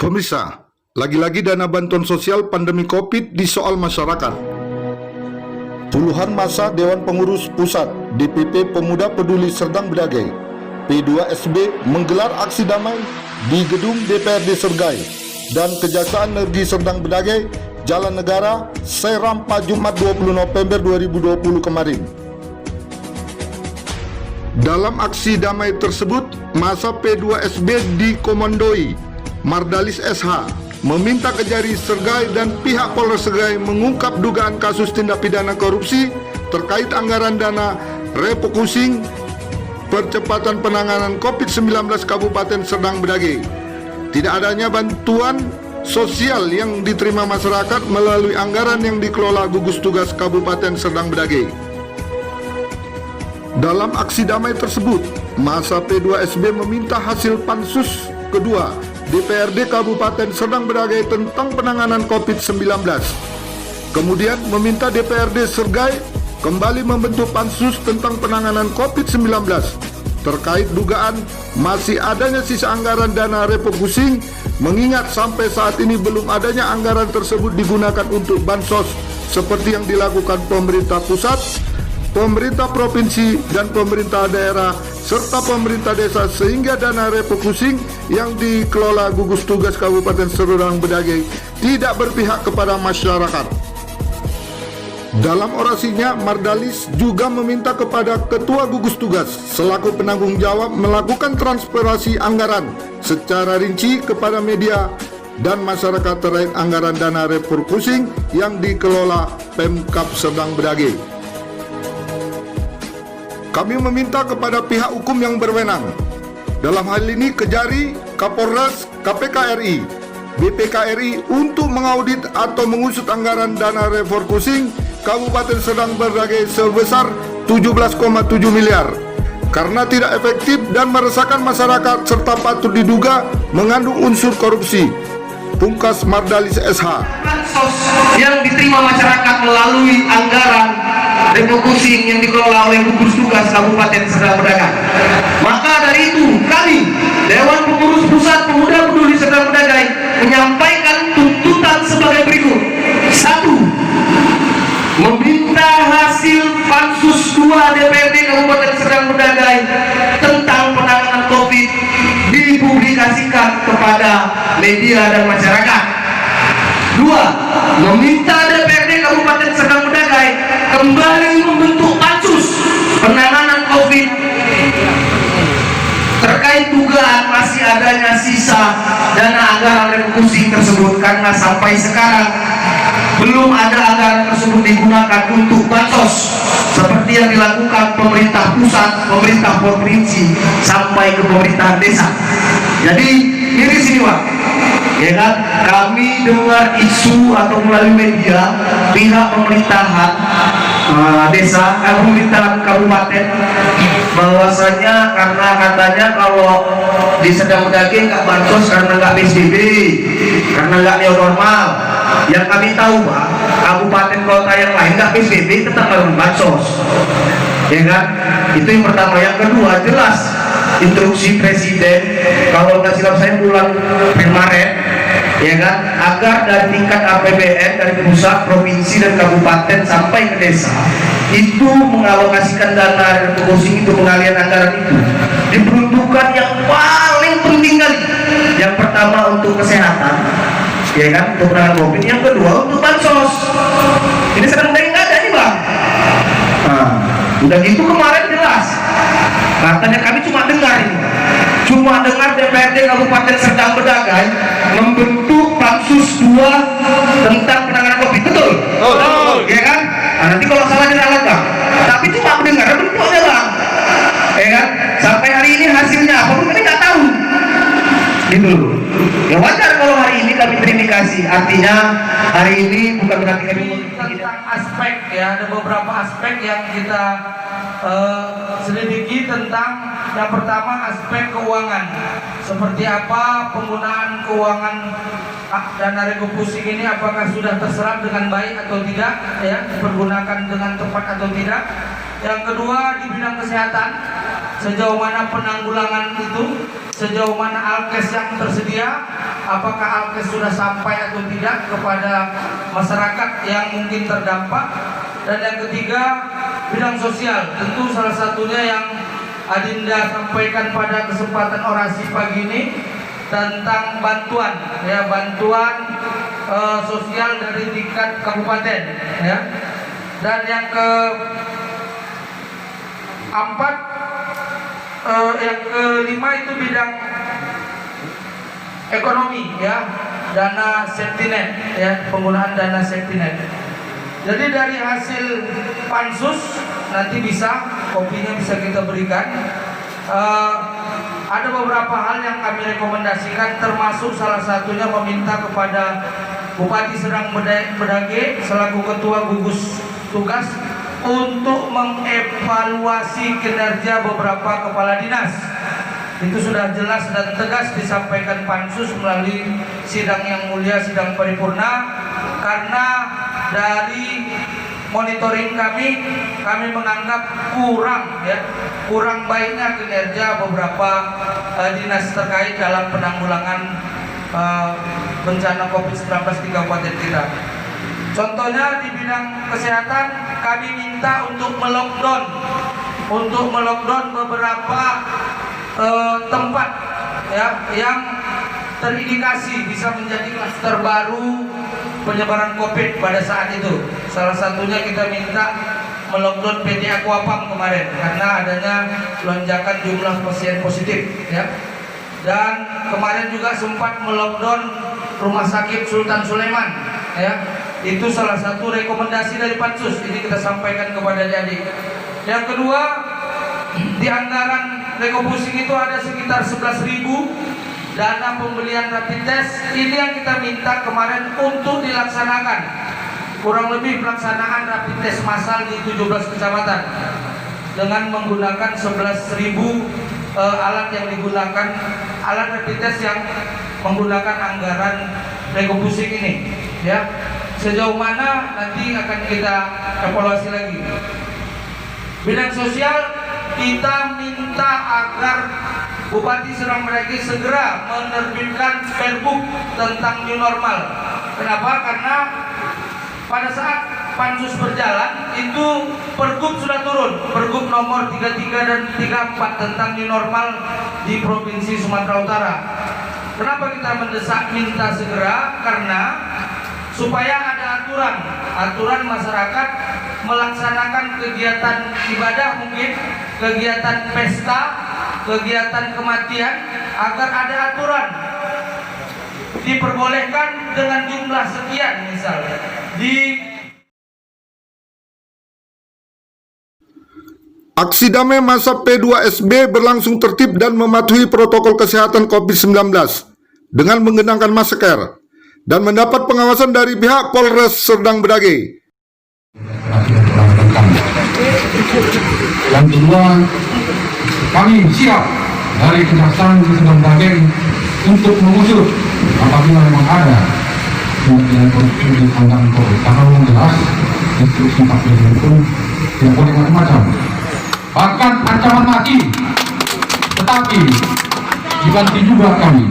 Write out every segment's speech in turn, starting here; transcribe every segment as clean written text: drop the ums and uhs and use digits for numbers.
Pemirsa, lagi-lagi dana bantuan sosial pandemi COVID disoal masyarakat. Puluhan massa Dewan Pengurus Pusat DPP Pemuda Peduli Serdang Bedagai P2SB menggelar aksi damai di gedung DPRD Sergai dan Kejaksaan Negeri Serdang Bedagai, Jalan Negara, Seram, Jumat 20 November 2020 kemarin. Dalam aksi damai tersebut, massa P2SB dikomandoi Mardalis SH meminta Kejari Sergai dan pihak Polres Sergai mengungkap dugaan kasus tindak pidana korupsi terkait anggaran dana refocusing percepatan penanganan COVID-19 Kabupaten Serdang Bedagai. Tidak adanya bantuan sosial yang diterima masyarakat melalui anggaran yang dikelola gugus tugas Kabupaten Serdang Bedagai. Dalam aksi damai tersebut, massa P2SB meminta hasil pansus kedua DPRD Kabupaten Serdang Bedagai tentang penanganan COVID-19. Kemudian meminta DPRD Sergai kembali membentuk pansus tentang penanganan COVID-19 terkait dugaan masih adanya sisa anggaran dana refocusing, mengingat sampai saat ini belum adanya anggaran tersebut digunakan untuk bansos seperti yang dilakukan pemerintah pusat, pemerintah provinsi dan pemerintah daerah serta pemerintah desa, sehingga dana refocusing yang dikelola gugus tugas Kabupaten Serdang Bedagai tidak berpihak kepada masyarakat. Dalam orasinya, Mardalis juga meminta kepada Ketua Gugus Tugas selaku penanggung jawab melakukan transparansi anggaran secara rinci kepada media dan masyarakat terkait anggaran dana refocusing yang dikelola Pemkab Serdang Bedagai. Kami meminta kepada pihak hukum yang berwenang, dalam hal ini Kejari, Kapolres, KPK RI, BPK RI, untuk mengaudit atau mengusut anggaran dana refocusing Kabupaten Serdang Bedagai sebesar 17,7 miliar karena tidak efektif dan meresahkan masyarakat serta patut diduga mengandung unsur korupsi. Pungkas Mardalis SH. Yang diterima masyarakat melalui anggaran refocusing yang dikelola oleh gugus tugas Kabupaten Serdang Bedagai. Maka dari itu kami Dewan Pengurus Pusat Pemuda Peduli Serdang Bedagai menyampaikan tuntutan sebagai berikut. 1. Meminta hasil pansus 2 DPRD Kabupaten Serdang Bedagai tentang penanganan COVID dipublikasikan kepada media dan masyarakat. 2. Meminta DPRD Kabupaten Serdang Bedagai kembali membentuk pansus penanganan COVID terkait dugaan masih adanya sisa dana anggaran refocusing tersebut, karena sampai sekarang belum ada anggaran tersebut digunakan untuk bansos seperti yang dilakukan pemerintah pusat, pemerintah provinsi sampai ke pemerintah desa. Jadi ini sini Pak, ya kan, kami dengar isu atau melalui media pihak pemerintahan desa, pemerintahan kabupaten, bahwasanya karena katanya kalau di Serdang Bedagai nggak bansos karena nggak PSBB, karena nggak new normal. Yang kami tahu Pak, kabupaten kota yang lain nggak PSBB tetap harus bansos, ya kan? Itu yang pertama. Yang kedua, jelas instruksi presiden kalau nggak silap saya bulan Maret, ya kan, agar dari tingkat APBN dari pusat, provinsi dan kabupaten sampai ke desa itu mengalokasikan dana refocusing itu, pengalian anggaran itu diperuntukkan yang paling penting kali. Yang pertama untuk kesehatan, ya kan, untuk penanganan COVID. Yang kedua untuk bansos. Ini sedang nggak ada nih Bang. Nah, udah gitu kemarin jelas katanya, kami cuma dengar ini, cuma dengar DPRD Kabupaten Serdang Bedagai membentuk pansus 2 tentang penanganan COVID. Betul? Oh, ya kan? Nah, nanti kalau salah diralat Bang. Tapi cuma mendengar bentuknya Bang, ya kan? Sampai hari ini hasilnya apa pun kami nggak tahu. Gitu. Ya wajar kalau hari ini kami terindikasi, artinya hari ini bukan berarti kami tentang aspek, ya, ada beberapa aspek yang kita selidiki tentang. Yang pertama aspek keuangan, seperti apa penggunaan keuangan dana refocusing ini, apakah sudah terserap dengan baik atau tidak, ya, dipergunakan dengan tepat atau tidak. Yang kedua di bidang kesehatan, sejauh mana penanggulangan itu, sejauh mana alkes yang tersedia, apakah alkes sudah sampai atau tidak kepada masyarakat yang mungkin terdampak. Dan yang ketiga, bidang sosial. Tentu salah satunya yang Adinda sampaikan pada kesempatan orasi pagi ini tentang bantuan, ya, bantuan sosial dari tingkat kabupaten, ya. Dan yang keempat, yang kelima itu bidang ekonomi, ya, dana safety net, ya, penggunaan dana safety net. Jadi dari hasil pansus nanti kopinya bisa kita berikan. Ada beberapa hal yang kami rekomendasikan, termasuk salah satunya meminta kepada Bupati Serdang Bedage selaku Ketua Gugus Tugas untuk mengevaluasi kinerja beberapa kepala dinas. Itu sudah jelas dan tegas disampaikan pansus melalui sidang yang mulia, sidang paripurna. Karena dari monitoring kami menganggap kurang baiknya kinerja beberapa dinas terkait dalam penanggulangan bencana COVID-19 di kabupaten kita. Contohnya di bidang kesehatan, kami minta untuk melockdown beberapa tempat, ya, yang terindikasi bisa menjadi klaster baru penyebaran COVID pada saat itu. Salah satunya kita minta melockdown PT Aquapam kemarin karena adanya lonjakan jumlah pasien positif, ya. Dan kemarin juga sempat melockdown Rumah Sakit Sultan Sulaiman, ya. Itu salah satu rekomendasi dari pansus. Ini kita sampaikan kepada adik. Yang kedua, di anggaran Rekopusing itu ada sekitar 11.000 dana pembelian rapid test. Ini yang kita minta kemarin untuk dilaksanakan. Kurang lebih pelaksanaan rapid test massal di 17 kecamatan dengan menggunakan 11.000 alat yang digunakan, alat rapid test yang menggunakan anggaran Rekopusing ini, ya. Sejauh mana nanti akan kita evaluasi lagi. Bidang sosial, kita minta agar Bupati Serdang Bedage segera menerbitkan Pergub tentang new normal. Kenapa? Karena pada saat pansus berjalan itu Pergub sudah turun, Pergub nomor 33 dan 34 tentang new normal di Provinsi Sumatera Utara. Kenapa kita mendesak minta segera? Karena supaya ada aturan masyarakat melaksanakan kegiatan ibadah, mungkin kegiatan pesta, kegiatan kematian, agar ada aturan diperbolehkan dengan jumlah sekian, misalnya Aksi damai masa P2SB berlangsung tertib dan mematuhi protokol kesehatan COVID-19 dengan mengenakan masker dan mendapat pengawasan dari pihak Polres Serdang Bedage. Yang kedua, kami siap dari Kejaksaan di Serdang Bedage untuk mengusut apabila memang ada tindak korupsi di anggaran COVID. Karena memang jelas instruksi Kapolri itu tidak boleh macam-macam, bahkan ancaman mati. Tetapi dibantu juga kami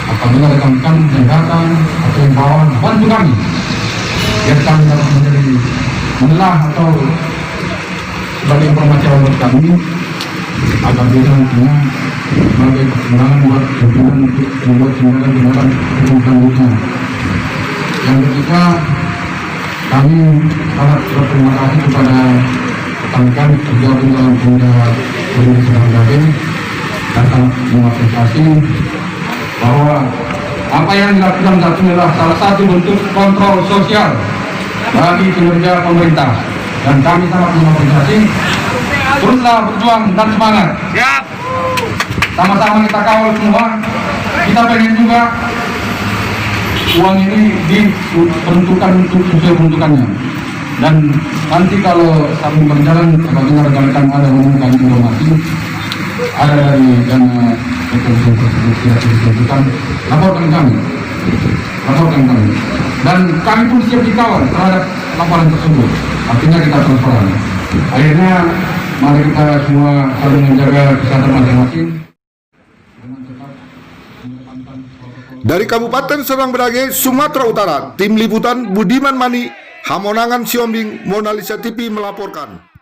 apabila rekan-rekan yang datang atau yang bawa, bantu kami biar kami dapat menjadi menelah atau sebagai informasi awal kami agar bisa nantinya sebagai pertimbangan buat tujuan untuk membuat tindakan hukum selanjutnya. Yang ketiga, kami sangat berterima kasih kepada rekan-rekan tergabung dalam Polda Serdang Bedage dan sangat mengapresiasi bahwa apa yang dilakukan saat ini adalah salah satu bentuk kontrol sosial bagi kinerja pemerintah, dan kami sangat mengapresiasi. Teruslah berjuang dan semangat. Siap. Sama-sama kita kawal semua. Kita pengen juga uang ini diperuntukkan untuk sesuai peruntukannya. Dan nanti kalau kami berjalan, apabila rekan-rekan ada menemukan informasi ada dari dana ekonomi tersebut tidak diperuntukkan, laporkan kami. Dan kami pun siap dikawal terhadap laporan tersebut. Artinya kita transparan. Akhirnya mari kita semua saling menjaga kesehatan masing-masing dengan tetap mengedepankan protokol. Dari Kabupaten Serdang Bedagai, Sumatera Utara, Tim Liputan Budiman Mani, Hamonangan Siombing, Monalisa TV melaporkan.